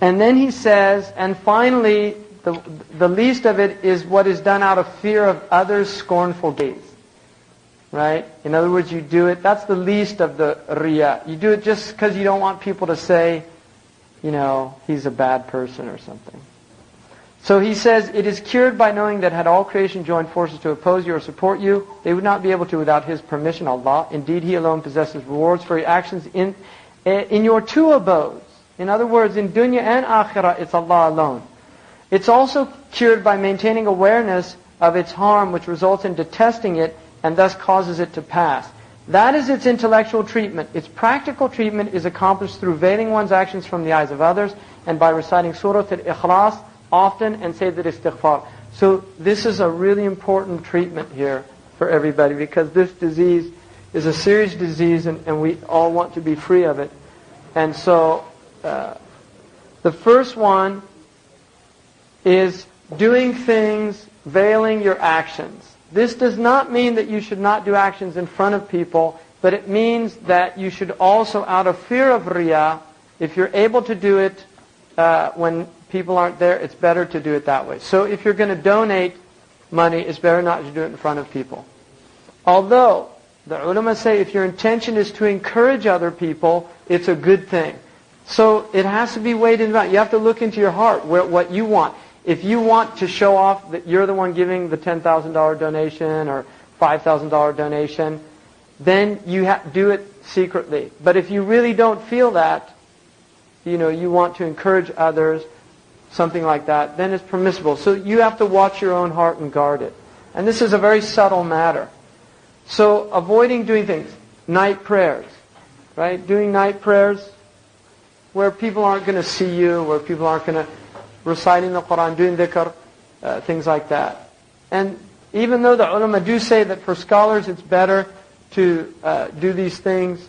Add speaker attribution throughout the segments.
Speaker 1: And then he says, and finally, the least of it is what is done out of fear of others' scornful gaze. Right? In other words, you do it, that's the least of the riya. You do it just because you don't want people to say, he's a bad person or something. So he says, it is cured by knowing that had all creation joined forces to oppose you or support you, they would not be able to without His permission, Allah. Indeed, He alone possesses rewards for your actions in your two abodes. In other words, in dunya and akhirah, it's Allah alone. It's also cured by maintaining awareness of its harm, which results in detesting it and thus causes it to pass. That is its intellectual treatment. Its practical treatment is accomplished through veiling one's actions from the eyes of others and by reciting Surah Al-Ikhlas often and say that istighfar. So this is a really important treatment here for everybody, because this disease is a serious disease and we all want to be free of it. And so the first one is doing things, veiling your actions. This does not mean that you should not do actions in front of people, but it means that you should also, out of fear of riya, if you're able to do it when people aren't there, it's better to do it that way. So if you're going to donate money, it's better not to do it in front of people. Although, the ulama say if your intention is to encourage other people, it's a good thing. So it has to be weighed in mind. You have to look into your heart, what you want. If you want to show off that you're the one giving the $10,000 donation or $5,000 donation, then you do it secretly. But if you really don't feel that, you want to encourage others, something like that, then it's permissible. So you have to watch your own heart and guard it. And this is a very subtle matter. So avoiding doing things, night prayers, right? Doing night prayers where people aren't going to see you, where people aren't going to reciting the Quran, doing dhikr, things like that. And even though the ulama do say that for scholars it's better to do these things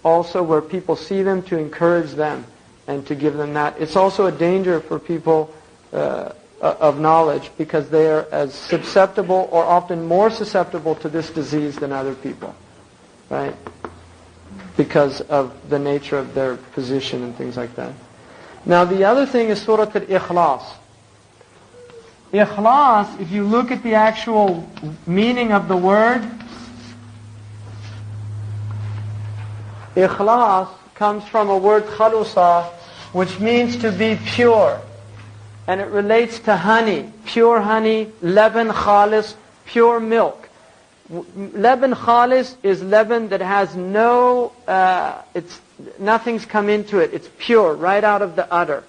Speaker 1: also where people see them, to encourage them and to give them that. It's also a danger for people of knowledge, because they are as susceptible or often more susceptible to this disease than other people, right? Because of the nature of their position and things like that. Now the other thing is Surah Al-Ikhlas. Ikhlas, if you look at the actual meaning of the word, Ikhlas comes from a word khalusa, which means to be pure. And it relates to honey, pure honey, leban khalis, pure milk. Leban khalis is leban that has nothing's come into it. It's pure, right out of the udder.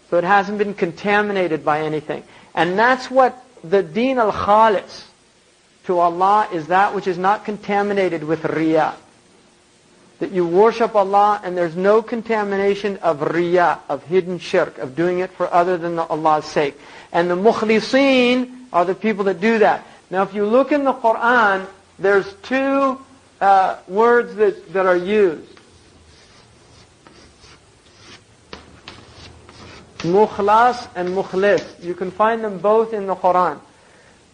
Speaker 1: So it hasn't been contaminated by anything. And that's what the deen al-khalis to Allah is, that which is not contaminated with riya. That you worship Allah and there's no contamination of riya, of hidden shirk, of doing it for other than Allah's sake. And the mukhliseen are the people that do that. Now if you look in the Quran, there's two words that are used. Mukhlas and mukhlis. You can find them both in the Quran.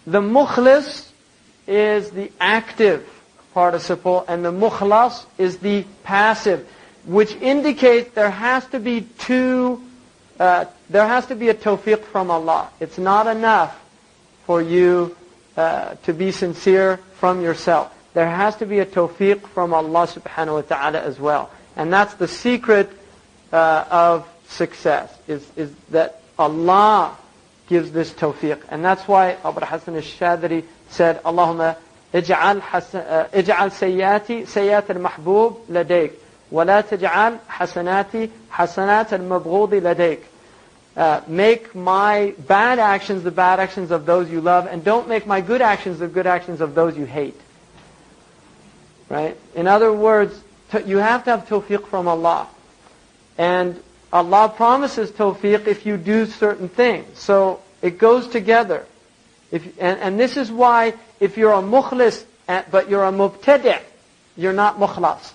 Speaker 1: The mukhlis is the active participle, and the mukhlas is the passive, which indicates there has to be a tawfiq from Allah. It's not enough for you to be sincere from yourself. There has to be a tawfiq from Allah subhanahu wa ta'ala as well. And that's the secret of success, is that Allah gives this tawfiq. And that's why Abu Hassan al-Shadri said, Allahumma اجعل سيئاتي سيئات المحبوب لديك ولا تجعل حسناتي حسنات المبغوض لديك. Make my bad actions the bad actions of those you love, and don't make my good actions the good actions of those you hate. Right? In other words, you have to have tawfiq from Allah. And Allah promises tawfiq if you do certain things. So it goes together. And this is why if you're a mukhlis but you're a mubtadi', you're not mukhlas.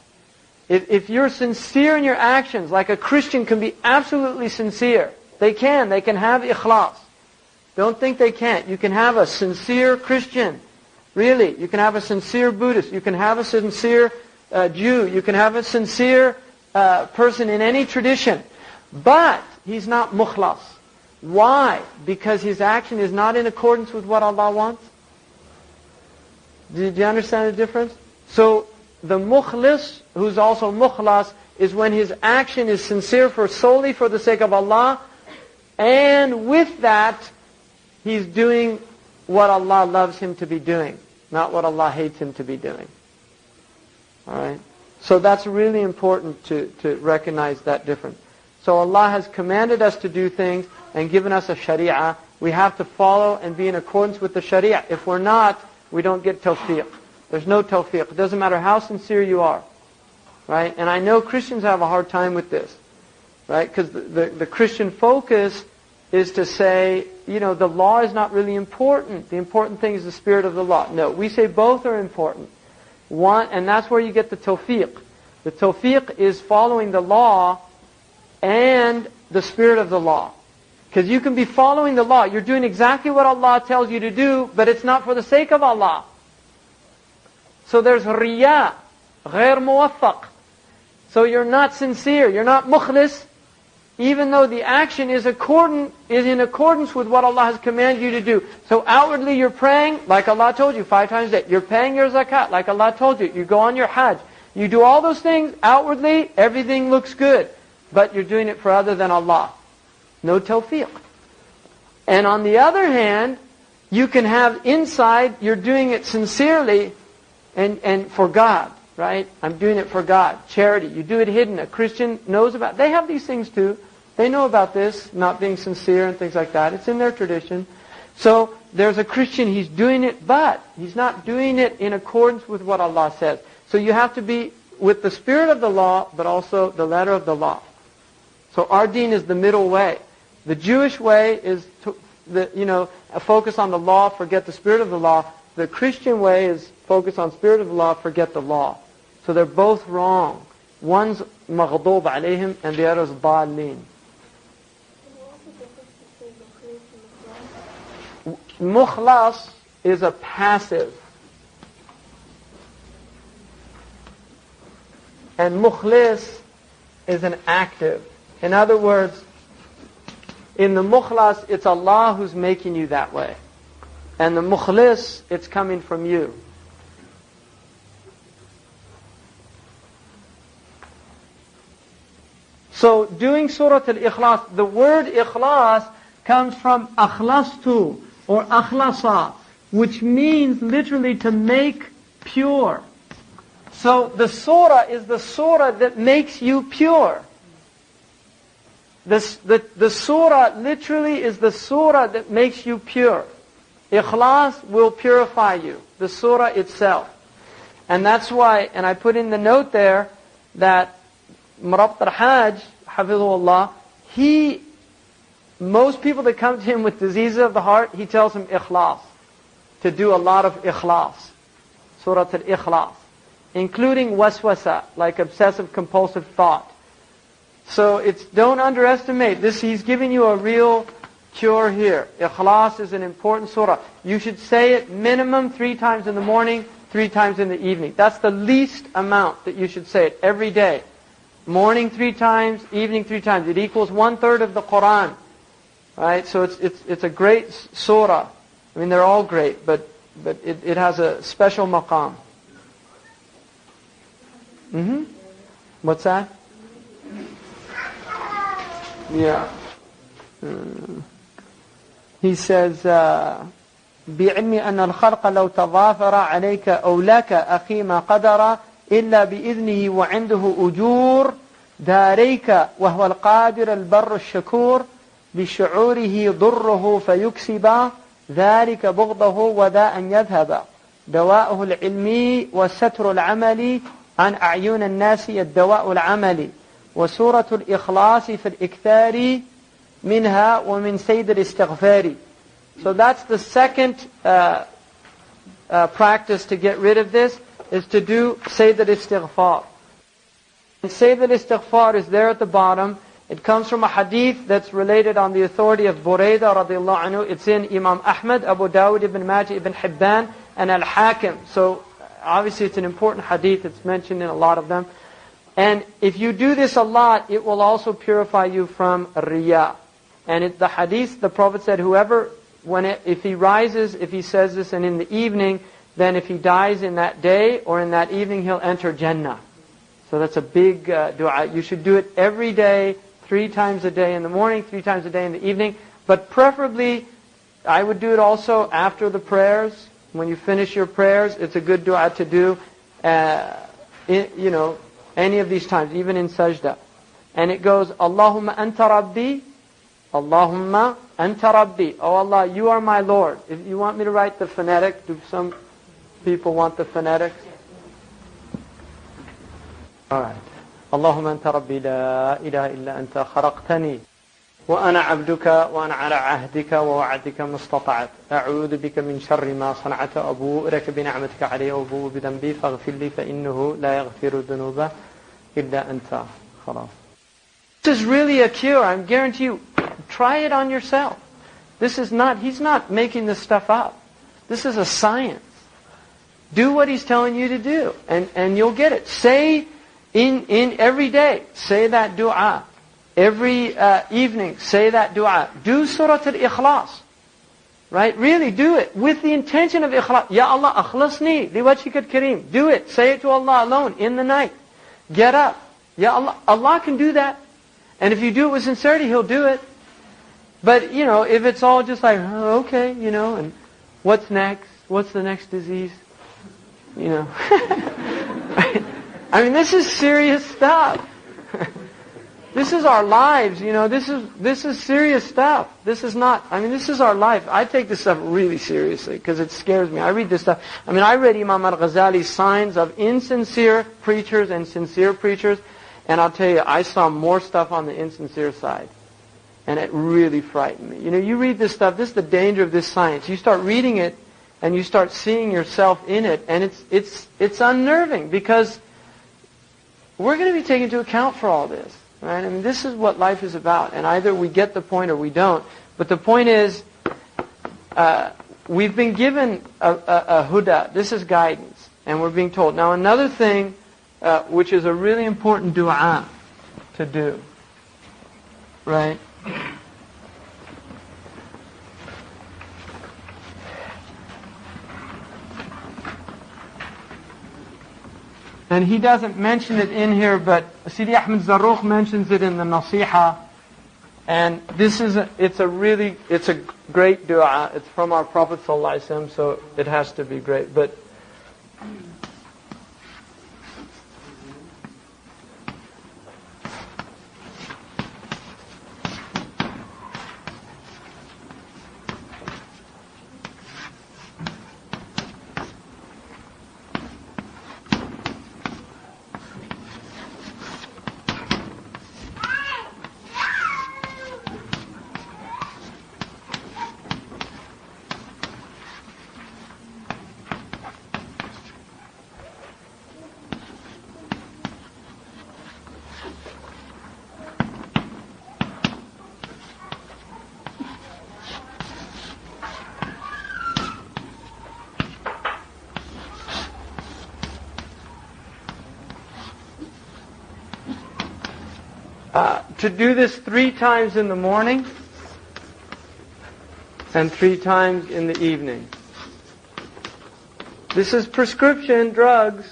Speaker 1: If you're sincere in your actions, like a Christian can be absolutely sincere. They can have ikhlas. Don't think they can't. You can have a sincere Christian. Really. You can have a sincere Buddhist. You can have a sincere Jew. You can have a sincere person in any tradition. But he's not mukhlas. Why? Because his action is not in accordance with what Allah wants. Did you understand the difference? So the mukhlis, who's also mukhlas, is when his action is sincere solely for the sake of Allah, and with that, he's doing what Allah loves him to be doing, not what Allah hates him to be doing. Alright? So that's really important to recognize that difference. So Allah has commanded us to do things and given us a sharia. We have to follow and be in accordance with the sharia. If we're not, we don't get tawfiq. There's no tawfiq. It doesn't matter how sincere you are. Right? And I know Christians have a hard time with this. Right? Because the Christian focus is to say, the law is not really important. The important thing is the spirit of the law. No, we say both are important. One, and that's where you get the tawfiq. The tawfiq is following the law and the spirit of the law. Because you can be following the law. You're doing exactly what Allah tells you to do, but it's not for the sake of Allah. So there's riya, ghair muwaffaq. So you're not sincere, you're not mukhlis, even though the action is in accordance with what Allah has commanded you to do. So outwardly you're praying, like Allah told you 5 times a day. You're paying your zakat, like Allah told you. You go on your hajj. You do all those things, outwardly, everything looks good. But you're doing it for other than Allah. No tawfiq. And on the other hand, you can have inside, you're doing it sincerely and for God, right? I'm doing it for God. Charity. You do it hidden. A Christian knows about it. They have these things too. They know about this, not being sincere and things like that. It's in their tradition. So there's a Christian, he's doing it, but he's not doing it in accordance with what Allah says. So you have to be with the spirit of the law, but also the letter of the law. So our deen is the middle way. The Jewish way is a focus on the law, forget the spirit of the law. The Christian way is focus on spirit of the law, forget the law. So they're both wrong. One's maghdub alayhim and the other's dallin. Mukhlas is a passive. And mukhlis is an active. In other words, in the mukhlas, it's Allah who's making you that way. And the mukhlis, it's coming from you. So doing Surah Al-Ikhlas, the word Ikhlas comes from akhlastu or akhlasa, which means literally to make pure. So the surah is the surah that makes you pure. The surah literally is the surah that makes you pure. Ikhlas will purify you, the surah itself. And that's why, and I put in the note there, that Murabt al-Hajj, Hafidhullah, most people that come to him with diseases of the heart, he tells them ikhlas, to do a lot of ikhlas. Surah al-Ikhlas. Including waswasa, like obsessive compulsive thought. So don't underestimate this. He's giving you a real cure here. Ikhlas is an important surah. You should say it minimum 3 times in the morning, 3 times in the evening. That's the least amount that you should say it every day. Morning 3 times, evening 3 times. It equals 1/3 of the Quran. Right? So it's a great surah. I mean, they're all great, but it has a special maqam. What's that? Yeah. He says, بِعِلْمِ أَنَّ الْخَلْقَ لَوْ تَضَافَرَ عَلَيْكَ أَوْ لَكَ أَخِي مَا قَدَرَ إِلَّا بِإِذْنِهِ وَعِنْدَهُ أُجُورٌ دَارَيْكَ وَهُوَ الْقَادِرُ الْبَرُّ الشَّكُورُ بِشُعُورِهِ ضُرُّهُ فَيُكْسِبَ ذَلِكَ بُغْضَهُ وَذَا أَنْ يَذْهَبَ دَوَاؤُهُ الْعِلْمِي وَسَتْرُ الْعَمَلِ عن أعين الناس الدواء العملي وسورة الإخلاص في الإكثار منها ومن سيد الاستغفار. So that's the second practice to get rid of this, is to do Sayyid al-Istighfar. And Sayyid al-Istighfar is there at the bottom. It comes from a hadith that's related on the authority of Burayda radiallahu anhu. It's in Imam Ahmad, Abu Dawud, Ibn Majah, Ibn Hibban, and Al-Hakim. So obviously it's an important hadith. It's mentioned in a lot of them. And if you do this a lot, it will also purify you from riya. And the hadith, the Prophet said, whoever, if he rises, if he says this and in the evening, then if he dies in that day or in that evening, he'll enter Jannah. So that's a big dua. You should do it every day, 3 times a day in the morning, 3 times a day in the evening. But preferably, I would do it also after the prayers. When you finish your prayers, it's a good dua to do, any of these times, even in sajda. And it goes, Allahumma anta rabbi, Allahumma anta rabbi. Oh Allah, you are my Lord. If you want me to write the phonetic, do some people want the phonetics? Alright. Allahumma anta rabbi la ilaha illa anta kharaqtani. وأنا عبدك وأنا على عهدك ووعدك ما استطعت أعوذ بك من شر ما صنعت أبوء لك بنعمتك علي وأبوء بذنبي فاغفر لي فإنه لا يغفر الذنوب إلا أنت. خلاص. This is really a cure. I guarantee you. Try it on yourself. He's not making this stuff up. This is a science. Do what he's telling you to do, and you'll get it. Say in every day, say that dua. Every evening, say that dua. Do Surah Al-Ikhlas. Right? Really do it with the intention of Ikhlas. Ya Allah, akhlasni liwajhika al-kareem. Do it. Say it to Allah alone in the night. Get up. Ya Allah. Allah can do that. And if you do it with sincerity, He'll do it. But, if it's all just like, oh, okay, and what's next? What's the next disease? Right? I mean, this is serious stuff. This is our lives, this is serious stuff. This is our life. I take this stuff really seriously because it scares me. I read this stuff. I read Imam al-Ghazali's signs of insincere preachers and sincere preachers, and I'll tell you, I saw more stuff on the insincere side. And it really frightened me. You read this stuff, this is the danger of this science. You start reading it, and you start seeing yourself in it, and it's unnerving because we're going to be taken into account for all this. Right? This is what life is about. And either we get the point or we don't. But the point is, we've been given a huda. This is guidance. And we're being told. Now another thing, which is a really important dua to do. Right? And he doesn't mention it in here, but Sidi Ahmed Zarruq mentions it in the Nasiha. And it's a great dua. It's from our Prophet ﷺ, so it has to be great. But to do this 3 times in the morning and 3 times in the evening. This is prescription drugs,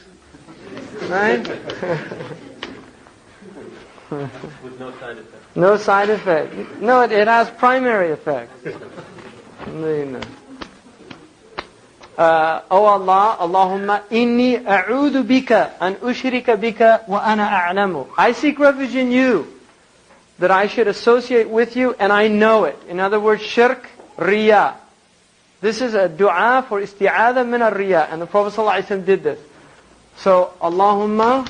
Speaker 1: right?
Speaker 2: With no side effect.
Speaker 1: No side effect. No, it has primary effect. Oh Allah, Allahumma inni a'udhu bika an ushrika bika wa ana a'lamu. I seek refuge in you, that I should associate with you and I know it. In other words, shirk, riya. This is a dua for isti'adha min al-riya. And the Prophet ﷺ did this. So, Allahumma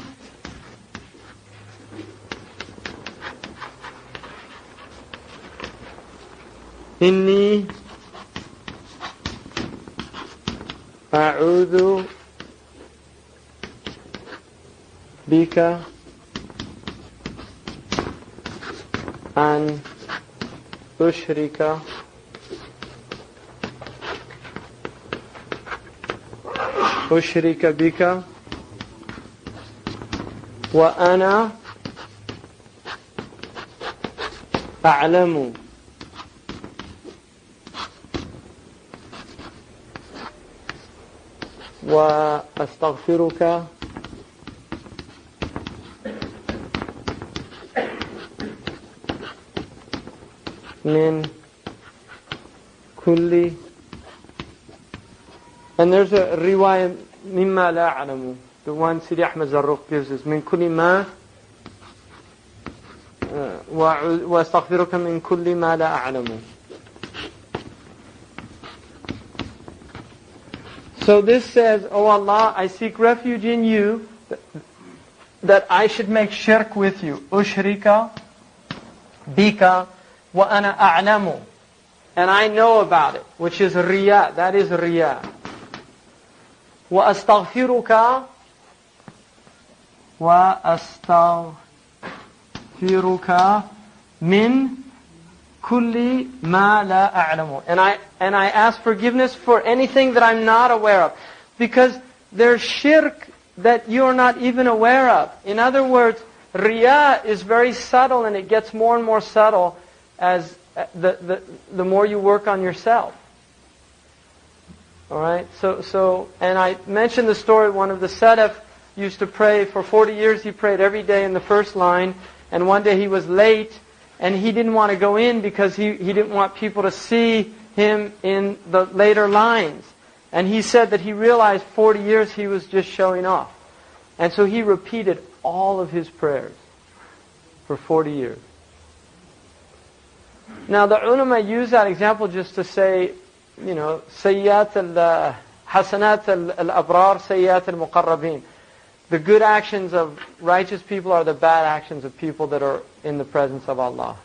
Speaker 1: inni a'udhu bika an ushrika bika وأنا أعلم وأستغفرك من كل. And there's a riwayah مما لا أعلم. The one Sidi Ahmed Zarruq gives us من كل ما وأستغفرك من كل ما لا أعلم. So this says, "Oh Allah, I seek refuge in you that I should make shirk with you. Ushrika bika wa ana a'lamu." And I know about it, which is riya. That is riya. Wa astaghfiruka min kulli ma la a'lamu. And I ask forgiveness for anything that I'm not aware of. Because there's shirk that you're not even aware of. In other words, riya is very subtle, and it gets more and more subtle as the more you work on yourself. Alright? So, and I mentioned the story, one of the Salaf used to pray for 40 years. He prayed every day in the first line, and one day he was late, and he didn't want to go in because he didn't want people to see him in the later lines. And he said that he realized 40 years he was just showing off. And so he repeated all of his prayers for 40 years. Now the ulama use that example just to say, sayyat hasanat al-abrar, sayyat al-muqarrabin. The good actions of righteous people are the bad actions of people that are in the presence of Allah.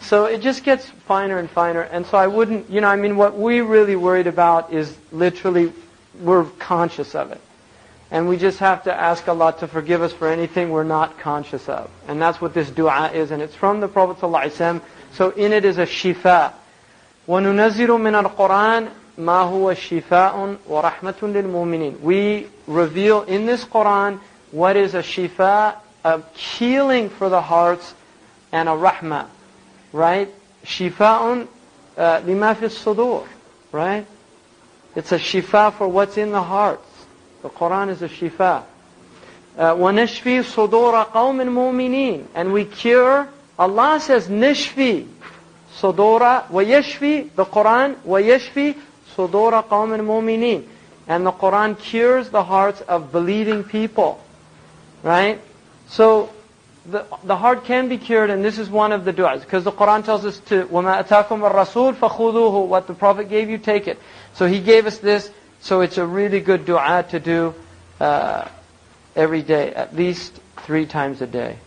Speaker 1: So it just gets finer and finer. And so I wouldn't, what we really worried about is literally, we're conscious of it. And we just have to ask Allah to forgive us for anything we're not conscious of. And that's what this dua is. And it's from the Prophet ﷺ. So in it is a shifa. وَنُنَزِّلُ مِنَ الْقُرْآنِ مَا هُوَ شِفَاءٌ وَرَحْمَةٌ لِلْمُؤْمِنِينَ. We reveal in this Qur'an what is a shifa, a healing for the hearts, and a rahmah. Right? Shifa'un lima fi sudur. Right? It's a shifa for what's in the hearts. The Qur'an is a shifa. وَنَشْفِي صُدُورَ قَوْمٍ مُؤْمِنِينَ. And we cure, Allah says, nashfi صُدُورَ وَيَشْفِي, the Qur'an, وَيَشْفِي صُدُورَ قَوْمٍ مُؤْمِنِينَ. And the Qur'an cures the hearts of believing people. Right? So, the heart can be cured, and this is one of the du'as. Because the Qur'an tells us to, وَمَا أَتَاكُمْ الرَّسُولُ فَخُذُوهُ. What the Prophet gave you, take it. So he gave us this, so it's a really good du'a to do every day, at least 3 times a day.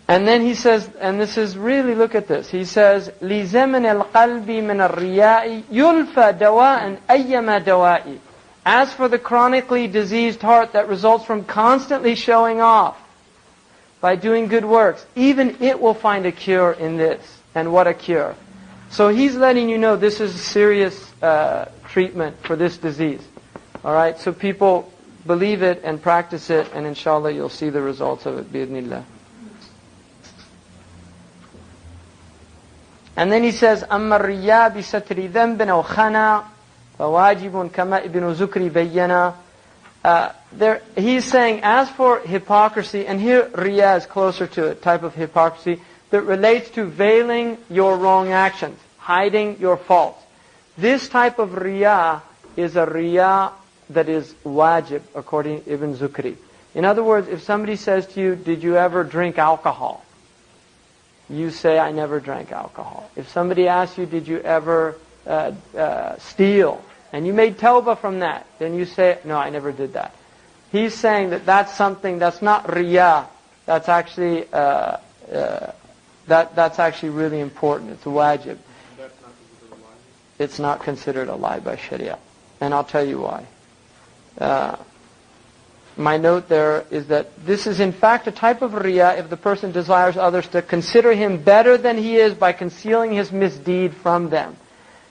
Speaker 1: And then he says, and this is really, look at this. He says, لِزَمَنِ الْقَلْبِ مِنَ الرِّيَاءِ يُلْفَى دَوَاءً أَيَّمَا دَوَاءِ. As for the chronically diseased heart that results from constantly showing off by doing good works, even it will find a cure in this. And what a cure. So he's letting you know this is a serious treatment for this disease. Alright, so people believe it and practice it, and inshallah you'll see the results of it, bi'idhnillah. And then he says, أَمَّا الرِّيَّا بِسَتْرِ ذَنْبٍ أَوْ خَنَا فَوَاجِبٌ كَمَا إِبْنُ زُكْرِ بَيَّنَا. He's saying, as for hypocrisy, and here riya is closer to a type of hypocrisy that relates to veiling your wrong actions, hiding your faults. This type of riya is a riya that is wajib, according to Ibn Zukri. In other words, if somebody says to you, did you ever drink alcohol? You say, I never drank alcohol. If somebody asks you, did you ever steal? And you made tawbah from that. Then you say, no, I never did that. He's saying that that's something that's not riya. That's actually that's actually really important. It's a wajib. It's not considered a lie by Sharia. And I'll tell you why. My note there is that this is in fact a type of riya if the person desires others to consider him better than he is by concealing his misdeed from them.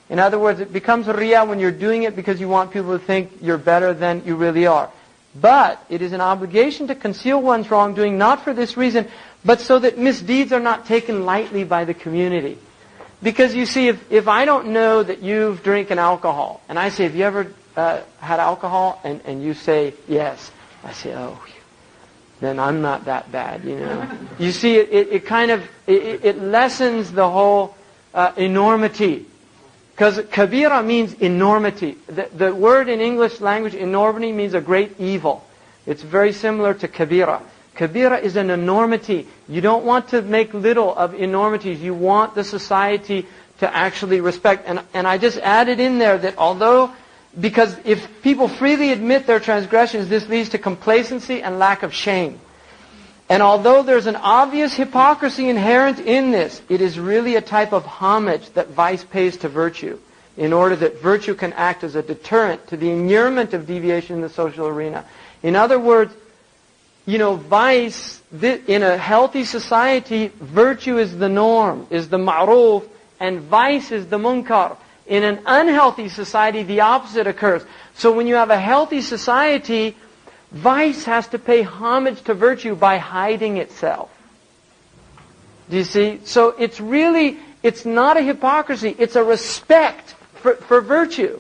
Speaker 1: In other words, it becomes riya when you're doing it because you want people to think you're better than you really are. But it is an obligation to conceal one's wrongdoing, not for this reason, but so that misdeeds are not taken lightly by the community. Because you see, if I don't know that you've drinking alcohol, and I say, have you ever had alcohol? And you say, yes. I say, oh, then I'm not that bad, you know. You see, it kind of, it lessens the whole enormity. Because kabira means enormity. The word in English language, enormity, means a great evil. It's very similar to kabira. Kabira is an enormity. You don't want to make little of enormities. You want the society to actually respect. And I just added in there that although, because if people freely admit their transgressions, this leads to complacency and lack of shame. And although there's an obvious hypocrisy inherent in this, it is really a type of homage that vice pays to virtue, in order that virtue can act as a deterrent to the inurement of deviation in the social arena. In other words, you know, vice, in a healthy society, virtue is the norm, is the ma'ruf, and vice is the munkar. In an unhealthy society, the opposite occurs. So when you have a healthy society, vice has to pay homage to virtue by hiding itself. Do you see? So it's really, it's not a hypocrisy, it's a respect for virtue.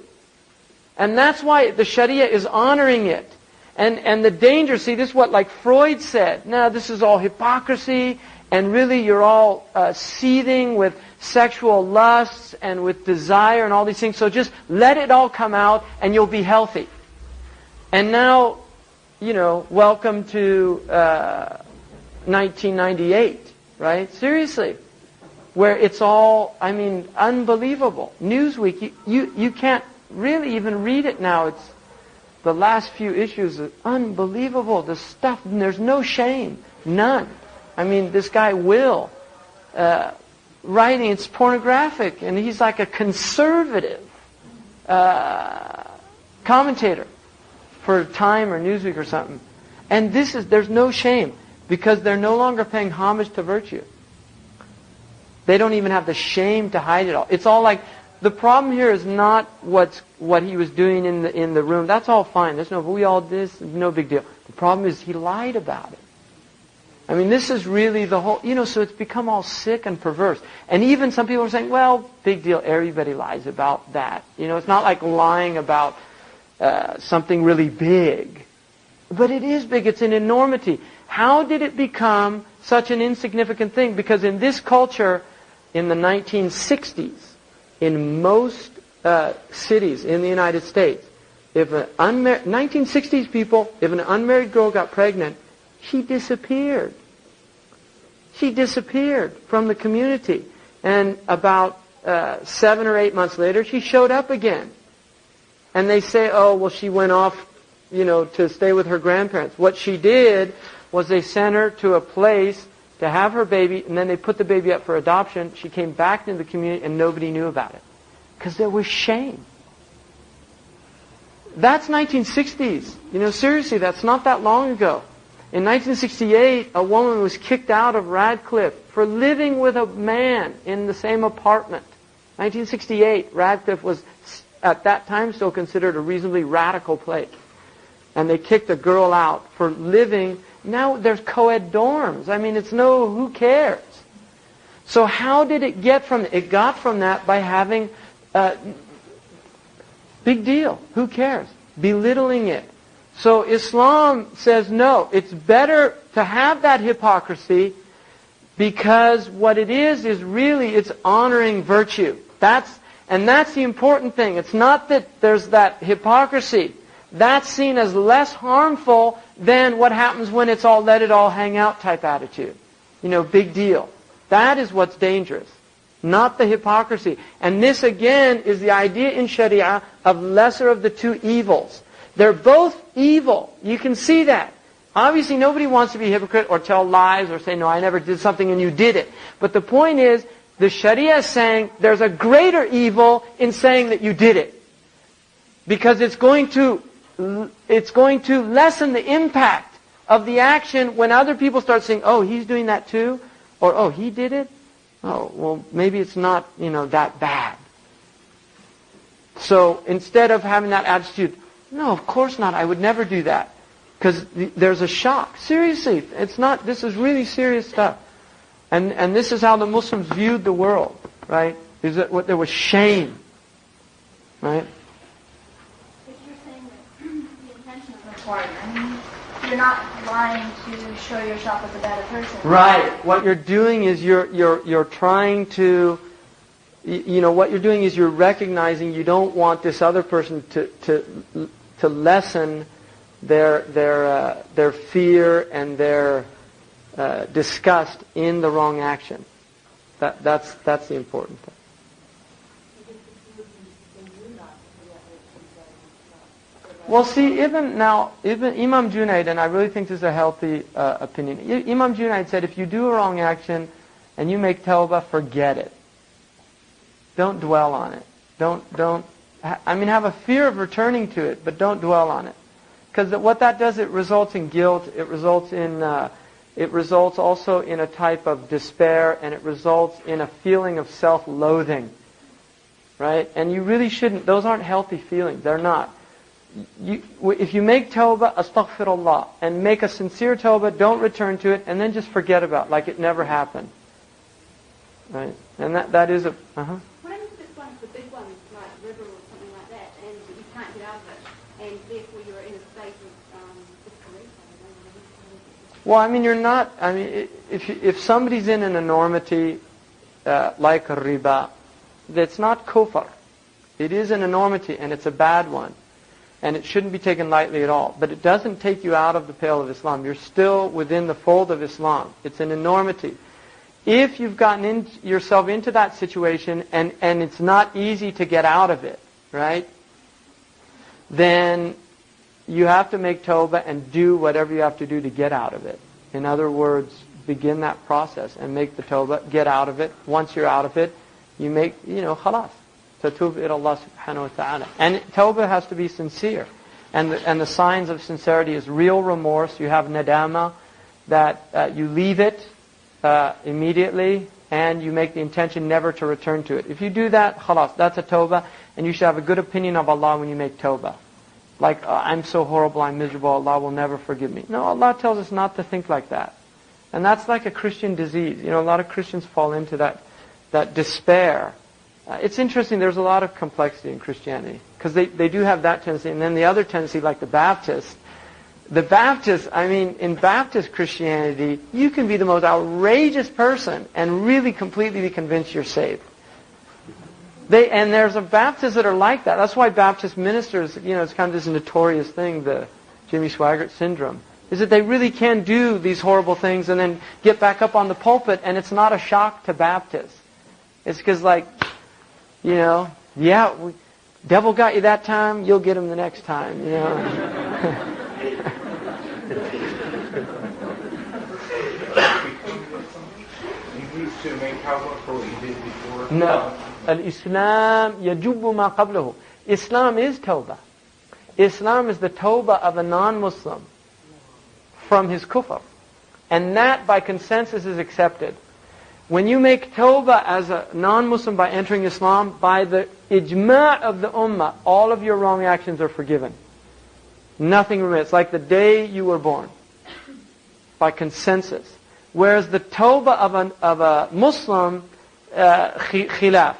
Speaker 1: And that's why the Sharia is honoring it. And the danger, see, this is what like Freud said. Now, this is all hypocrisy, and really you're all seething with sexual lusts and with desire and all these things. So just let it all come out and you'll be healthy. And now, you know, welcome to 1998, right? Seriously. Where it's all, I mean, unbelievable. Newsweek, you can't really even read it now. It's the last few issues are unbelievable. The stuff, and there's no shame. None. I mean, this guy Will, writing, it's pornographic, and he's like a conservative commentator for Time or Newsweek or something. And there's no shame, because they're no longer paying homage to virtue. They don't even have the shame to hide it all. It's all like, the problem here is not what he was doing in the room. That's all fine. There's no big deal. The problem is he lied about it. I mean, this is really the whole, you know, so it's become all sick and perverse. And even some people are saying, well, big deal, everybody lies about that. You know, it's not like lying about something really big. But it is big, it's an enormity. How did it become such an insignificant thing? Because in this culture, in the 1960s, in most cities in the United States, if an 1960s people, if an unmarried girl got pregnant, she disappeared. She disappeared from the community. And about 7 or 8 months later, she showed up again. And they say, oh, well, she went off, you know, to stay with her grandparents. What she did was they sent her to a place to have her baby, and then they put the baby up for adoption. She came back into the community, and nobody knew about it. Because there was shame. That's 1960s. You know, seriously, that's not that long ago. In 1968, a woman was kicked out of Radcliffe for living with a man in the same apartment. 1968, Radcliffe was, at that time, still considered a reasonably radical place. And they kicked a girl out for living. Now there's co-ed dorms. I mean, who cares? So how did it get from, it got from that by having, big deal, who cares? Belittling it. So Islam says, no, it's better to have that hypocrisy, because what it is really, it's honoring virtue. That's the important thing. It's not that there's that hypocrisy. That's seen as less harmful than what happens when it's all let it all hang out type attitude. You know, big deal. That is what's dangerous, not the hypocrisy. And this again is the idea in Sharia of lesser of the two evils. They're both evil. You can see that. Obviously nobody wants to be a hypocrite or tell lies or say, no, I never did something and you did it. But the point is, the Sharia is saying there's a greater evil in saying that you did it. Because it's going to lessen the impact of the action when other people start saying, oh, he's doing that too, or oh, he did it. Oh, well, maybe it's not, you know, that bad. So instead of having that attitude, no, of course not, I would never do that. Because there's a shock. Seriously, this is really serious stuff. And this is how the Muslims viewed the world, right? Is that there was shame, right?
Speaker 3: But you're saying that the intention is important. I mean, you're not lying to show yourself as a better person.
Speaker 1: Right. What you're doing is you're trying to, what you're doing is you're recognizing you don't want this other person to lessen their fear and their disgust in the wrong action. That's the important thing. Well, see, even Imam Junaid, and I really think this is a healthy opinion. Imam Junaid said, if you do a wrong action and you make tawbah, forget it. Don't dwell on it. Have a fear of returning to it, but don't dwell on it. Because what that does, it results in guilt. It results also in a type of despair, and it results in a feeling of self-loathing, right? And you really shouldn't. Those aren't healthy feelings. They're not. If you make tawbah, astaghfirullah, and make a sincere tawbah, don't return to it, and then just forget about it, like it never happened, right? And that is a.
Speaker 4: What happens if it's one of the big ones, like river or something like that, and you can't get out of it, and therefore you're in a state of disbelief?
Speaker 1: Well, you're not. If somebody's in an enormity like a riba, that's not kufr. It is an enormity, and it's a bad one. And it shouldn't be taken lightly at all. But it doesn't take you out of the pale of Islam. You're still within the fold of Islam. It's an enormity. If you've gotten yourself into that situation and it's not easy to get out of it, right? Then you have to make tawbah and do whatever you have to do to get out of it. In other words, begin that process and make the tawbah, get out of it. Once you're out of it, you make, khalas. Tatub ila Allah subhanahu wa ta'ala. And tawbah has to be sincere. And the signs of sincerity is real remorse. You have nadama, that you leave it immediately, and you make the intention never to return to it. If you do that, khalas, that's a tawbah, and you should have a good opinion of Allah when you make tawbah. Like, I'm so horrible, I'm miserable, Allah will never forgive me. No, Allah tells us not to think like that. And that's like a Christian disease. A lot of Christians fall into that despair. It's interesting, there's a lot of complexity in Christianity, because they do have that tendency, and then the other tendency, like the Baptists, in Baptist Christianity, you can be the most outrageous person and really completely be convinced you're saved. And there's Baptists that are like that. That's why Baptist ministers, it's kind of this notorious thing, the Jimmy Swaggart syndrome, is that they really can do these horrible things and then get back up on the pulpit, and it's not a shock to Baptists. It's because devil got you that time, you'll get him the next time,
Speaker 5: You used to make tawbah for what you did before?
Speaker 1: No. Al-Islam yajubu ma qablahu. Islam is tawbah. Islam is the tawbah of a non-Muslim from his kufr. And that, by consensus, is accepted. When you make tawbah as a non-Muslim by entering Islam, by the ijma' of the ummah, all of your wrong actions are forgiven. Nothing remains. It's like the day you were born. By consensus. Whereas the tawbah of a Muslim, khilaf.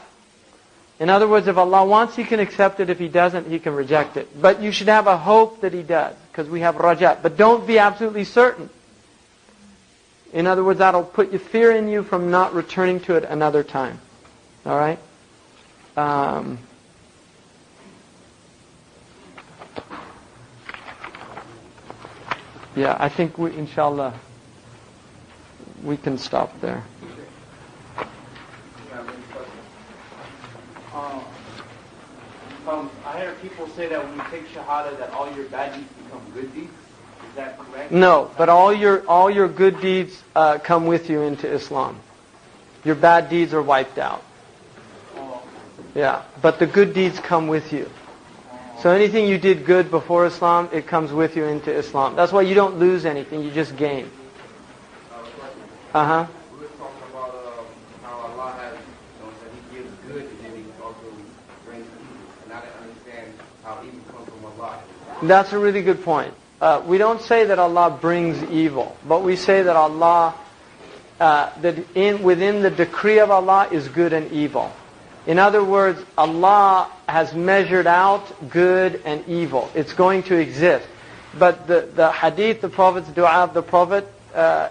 Speaker 1: In other words, if Allah wants, He can accept it. If He doesn't, He can reject it. But you should have a hope that He does, because we have rajat. But don't be absolutely certain. In other words, that'll put fear in you from not returning to it another time. All right? Yeah, I think inshallah, we can stop there.
Speaker 5: I hear people say that when you take shahada, that all your bad deeds become good deeds. Is that correct?
Speaker 1: No, but all your good deeds come with you into Islam. Your bad deeds are wiped out. Yeah, but the good deeds come with you. So anything you did good before Islam, it comes with you into Islam. That's why you don't lose anything, you just gain. Uh-huh.
Speaker 5: We were talking about how Allah has, that He gives good and then He also brings evil. And I didn't understand how evil comes from Allah.
Speaker 1: That's a really good point. we don't say that Allah brings evil, but we say that Allah, within the decree of Allah is good and evil. In other words, Allah has measured out good and evil. It's going to exist. But the hadith, the Prophet's dua of the Prophet,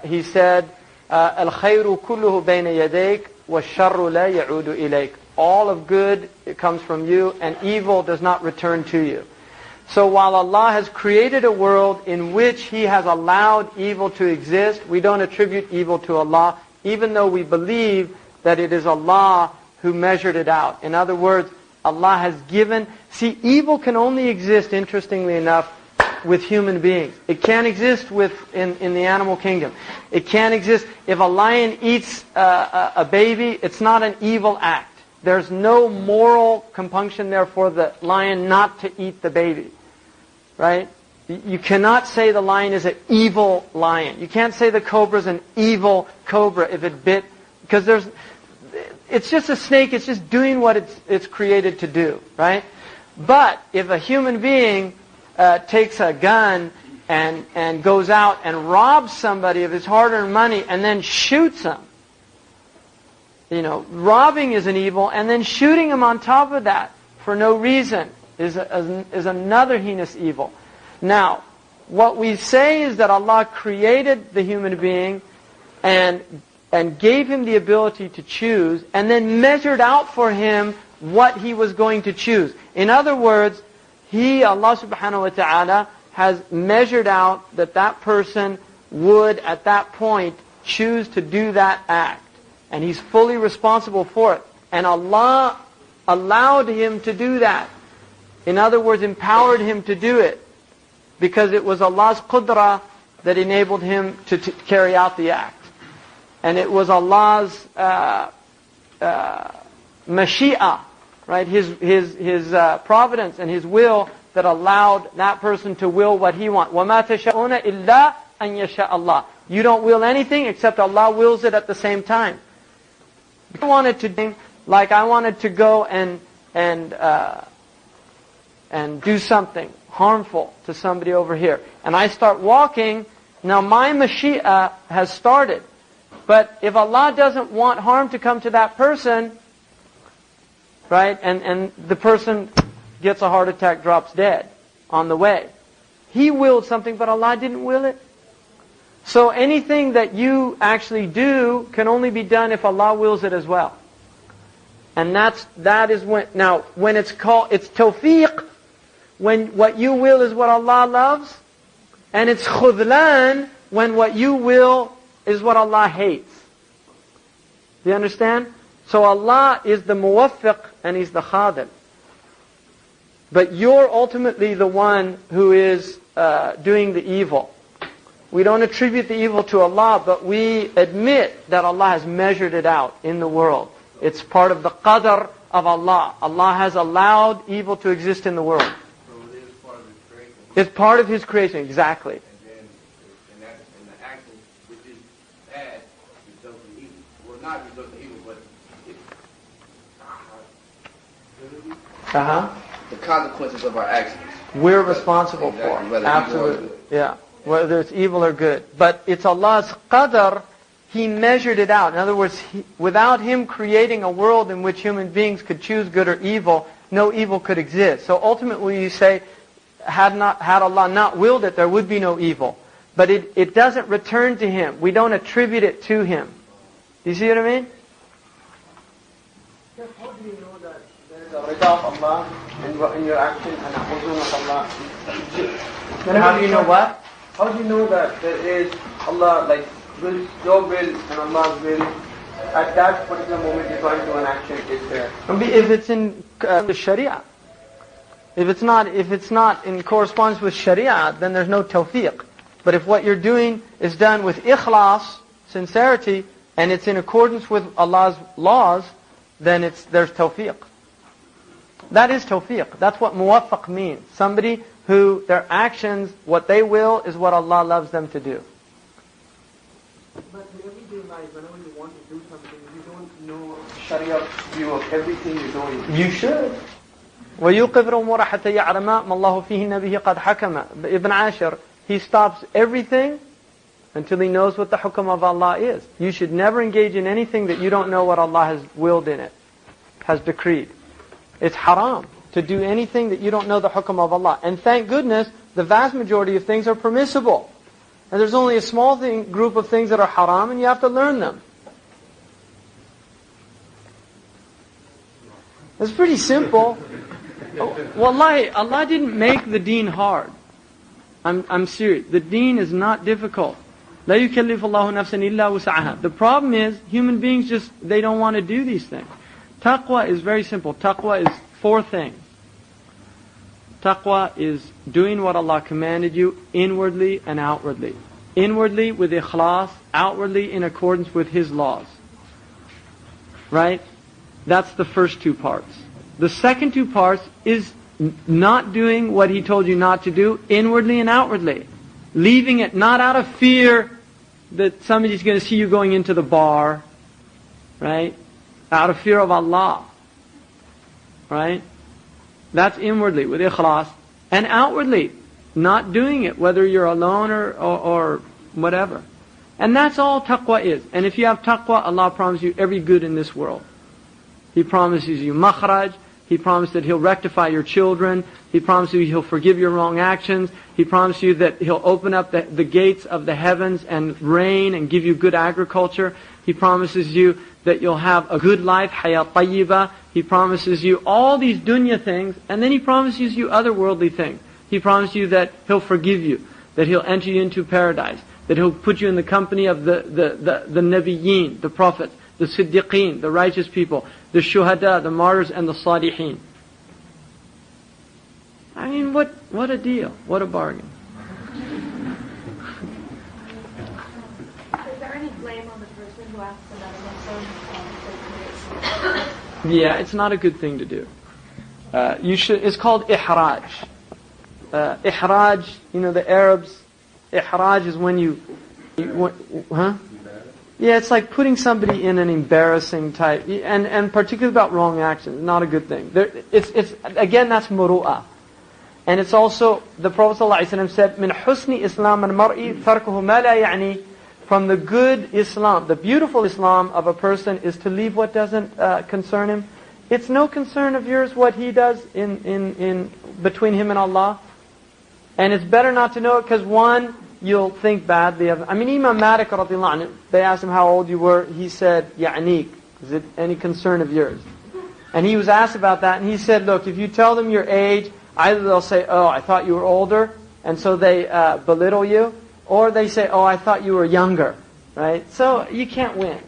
Speaker 1: he said, "Al-khayru kulluhu bayna yadayk, wa-sharru la ya'udu ilayk." All of good, it comes from you, and evil does not return to you. So while Allah has created a world in which He has allowed evil to exist, we don't attribute evil to Allah, even though we believe that it is Allah who measured it out. In other words, Allah has given... See, evil can only exist, interestingly enough, with human beings. It can't exist in the animal kingdom. It can't exist... If a lion eats a baby, it's not an evil act. There's no moral compunction there for the lion not to eat the baby. Right? You cannot say the lion is an evil lion. You can't say the cobra is an evil cobra if it bit... Because it's just a snake, it's just doing what it's created to do, right? But if a human being takes a gun and goes out and robs somebody of his hard-earned money and then shoots him, robbing is an evil, and then shooting him on top of that for no reason is another heinous evil. Now, what we say is that Allah created the human being and gave him the ability to choose, and then measured out for him what he was going to choose. In other words, Allah subhanahu wa ta'ala, has measured out that person would, at that point, choose to do that act. And he's fully responsible for it. And Allah allowed him to do that. In other words, empowered him to do it. Because it was Allah's qudra that enabled him to carry out the act. And it was Allah's mashi'ah, right? His providence and His will that allowed that person to will what he wants. وَمَا تَشَاءُونَ إِلَّا أَن يَشَاءَ اللَّهُ. You don't will anything except Allah wills it at the same time. I wanted to do, like I wanted to go and do something harmful to somebody over here. And I start walking, now my mashi'ah has started. But if Allah doesn't want harm to come to that person, right, and the person gets a heart attack, drops dead on the way, He willed something, but Allah didn't will it. So anything that you actually do can only be done if Allah wills it as well. And that is when it's tawfiq, when what you will is what Allah loves, and it's khudlan when what you will is what Allah hates. Do you understand? So Allah is the muwaffiq and He's the khadim. But you're ultimately the one who is doing the evil. We don't attribute the evil to Allah, but we admit that Allah has measured it out in the world. It's part of the qadr of Allah. Allah has allowed evil to exist in the world.
Speaker 5: So it is part of His creation.
Speaker 1: It's part of His creation, exactly.
Speaker 5: And then in the action, which is bad, results in evil. Well, not results in evil, but the consequences of our actions.
Speaker 1: We're responsible for. Absolutely. Yeah. Whether it's evil or good. But it's Allah's qadr. He measured it out. In other words, without Him creating a world in which human beings could choose good or evil, no evil could exist. So ultimately you say, had Allah not willed it, there would be no evil. But it doesn't return to Him. We don't attribute it to Him. Do you see what I mean?
Speaker 6: Yes, how do you know that there is a rida of Allah in your action and a huzun of Allah?
Speaker 1: How do you know what?
Speaker 6: How do you know that there is Allah, like your will and Allah's will at that particular moment you're going to an action is there?
Speaker 1: If it's in the Sharia. If it's not in correspondence with Sharia, then there's no tawfiq. But if what you're doing is done with ikhlas, sincerity, and it's in accordance with Allah's laws, then there's tawfiq. That is tawfiq. That's what muwaffaq means. Somebody who their actions, what they will, is what Allah loves them to do.
Speaker 6: But in everyday life, whenever you want to do something, you don't know Sharia view of everything you're doing.
Speaker 1: You should. وَيُقِبْرُ الْأُمُورَ حَتَّى يَعْلَمَ مَا اللَّهُ فِيهِنَّ بِهِ قَدْ حَكَمَ. Ibn Ashir, he stops everything until he knows what the hukum of Allah is. You should never engage in anything that you don't know what Allah has willed in it, has decreed. It's haram to do anything that you don't know the hukum of Allah. And thank goodness, the vast majority of things are permissible. And there's only a small group of things that are haram, and you have to learn them. It's pretty simple. Wallahi, Allah didn't make the deen hard. I'm serious. The deen is not difficult. لا يكلف الله نفسا إلا وسعها. The problem is, human beings they don't want to do these things. Taqwa is very simple. Taqwa is 4 things. Taqwa is doing what Allah commanded you inwardly and outwardly. Inwardly with ikhlas, outwardly in accordance with His laws. Right? That's the first 2 parts. The second 2 parts is not doing what He told you not to do inwardly and outwardly. Leaving it not out of fear that somebody's going to see you going into the bar. Right? Out of fear of Allah. Right? That's inwardly with ikhlas. And outwardly, not doing it, whether you're alone or whatever. And that's all taqwa is. And if you have taqwa, Allah promises you every good in this world. He promises you makhraj. He promises that He'll rectify your children. He promises you He'll forgive your wrong actions. He promises you that He'll open up the gates of the heavens and rain and give you good agriculture. He promises you that you'll have a good life, hayat tayyibah. He promises you all these dunya things, and then He promises you other worldly things. He promises you that He'll forgive you, that He'll enter you into paradise, that He'll put you in the company of the nabiyyin, the prophets, the siddiqeen, the righteous people, the shuhada, the martyrs, and the salihin. I mean, what a deal. What a bargain.
Speaker 3: Is there any blame on the person who asks about a Muslim?
Speaker 1: Yeah, it's not a good thing to do. It's called ihraj. Ihraj, the Arabs, ihraj is when you huh? Yeah, it's like putting somebody in an embarrassing type, and particularly about wrong actions. Not a good thing. It's again, that's muru'ah. And it's also, the Prophet ﷺ said, "Min husni Islam al-mar'i tarkuhu ma la ya'ni." From the good Islam, the beautiful Islam of a person is to leave what doesn't concern him. It's no concern of yours what he does in between him and Allah. And it's better not to know it because one, you'll think badly of. I mean, Imam Malik radiyallahu anhu, they asked him how old you were. He said, "Ya'nik." Is it any concern of yours? And he was asked about that, and he said, "Look, if you tell them your age, either they'll say, 'Oh, I thought you were older,' and so they belittle you, or they say, 'Oh, I thought you were younger,' right? So you can't win."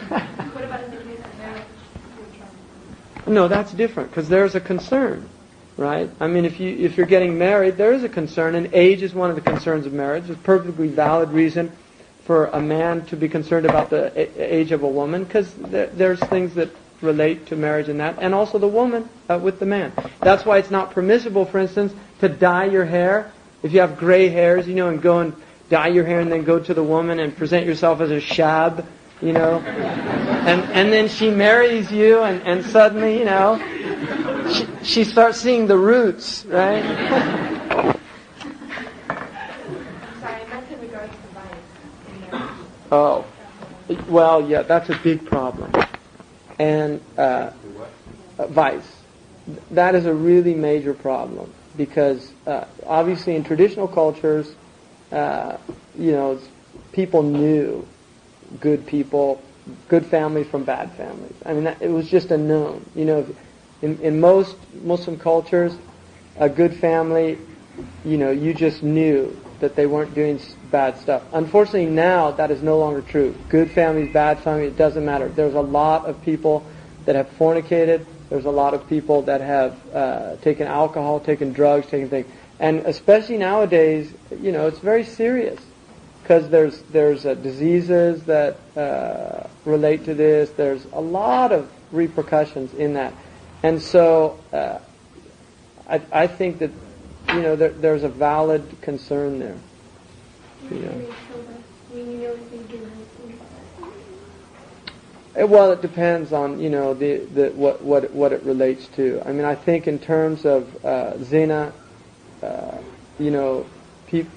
Speaker 3: What about in the case of marriage?
Speaker 1: No, that's different because there's a concern, right? I mean, if you're getting married, there is a concern, and age is one of the concerns of marriage. It's a perfectly valid reason for a man to be concerned about the age of a woman because there's things that relate to marriage and that, and also the woman with the man. That's why it's not permissible, for instance, to dye your hair. If you have gray hairs, and go and dye your hair and then go to the woman and present yourself as a shab, and then she marries you and suddenly, she starts seeing the roots, right?
Speaker 3: Sorry, I meant in regards to vice.
Speaker 1: Oh, well, yeah, that's a big problem. And vice. That is a really major problem because obviously in traditional cultures, people knew good people, good families from bad families. I mean, it was just a known. In most Muslim cultures, a good family, you just knew that they weren't doing bad stuff. Unfortunately, now that is no longer true. Good families, bad families, it doesn't matter. There's a lot of people that have fornicated. There's a lot of people that have taken alcohol, taken drugs, taken things. And especially nowadays, it's very serious because there's diseases that relate to this. There's a lot of repercussions in that. And so I think that there's a valid concern there. Well, it depends on what it relates to. I mean, I think in terms of zina,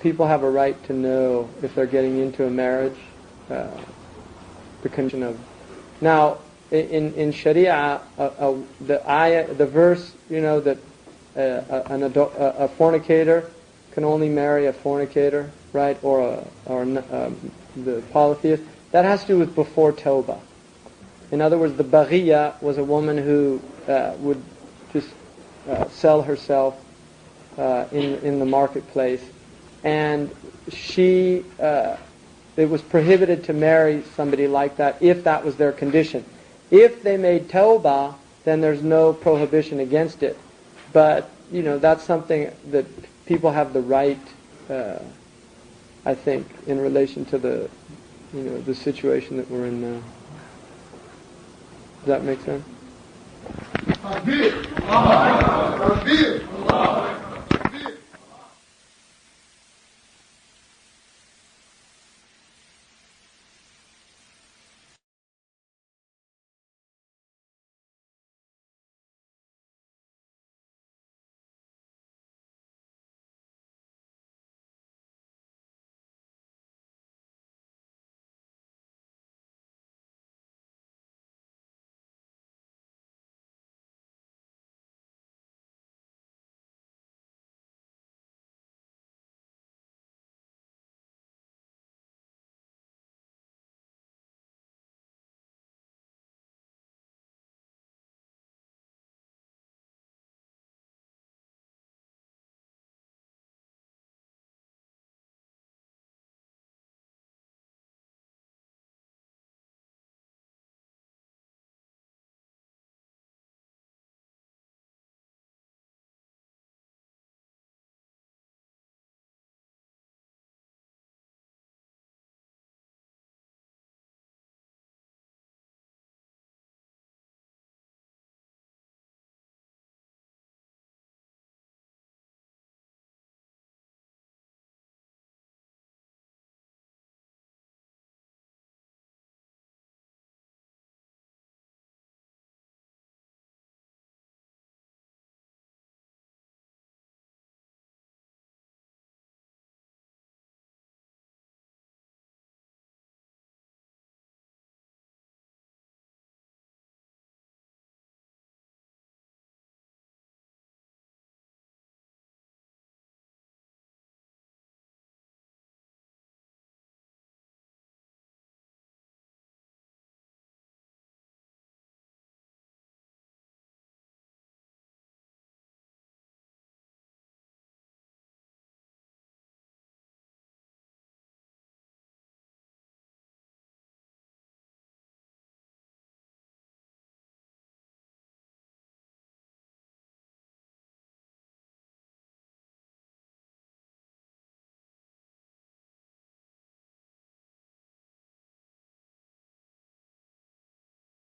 Speaker 1: people have a right to know if they're getting into a marriage, the condition of. Now, in Sharia, the verse, that a fornicator can only marry a fornicator, right, or the polytheist. That has to do with before Tawbah. In other words, the Baghiya was a woman who would just sell herself in the marketplace, and it was prohibited to marry somebody like that if that was their condition. If they made Tawbah, then there's no prohibition against it. But, that's something that people have the right, I think, in relation to the situation that we're in now. Does that make sense?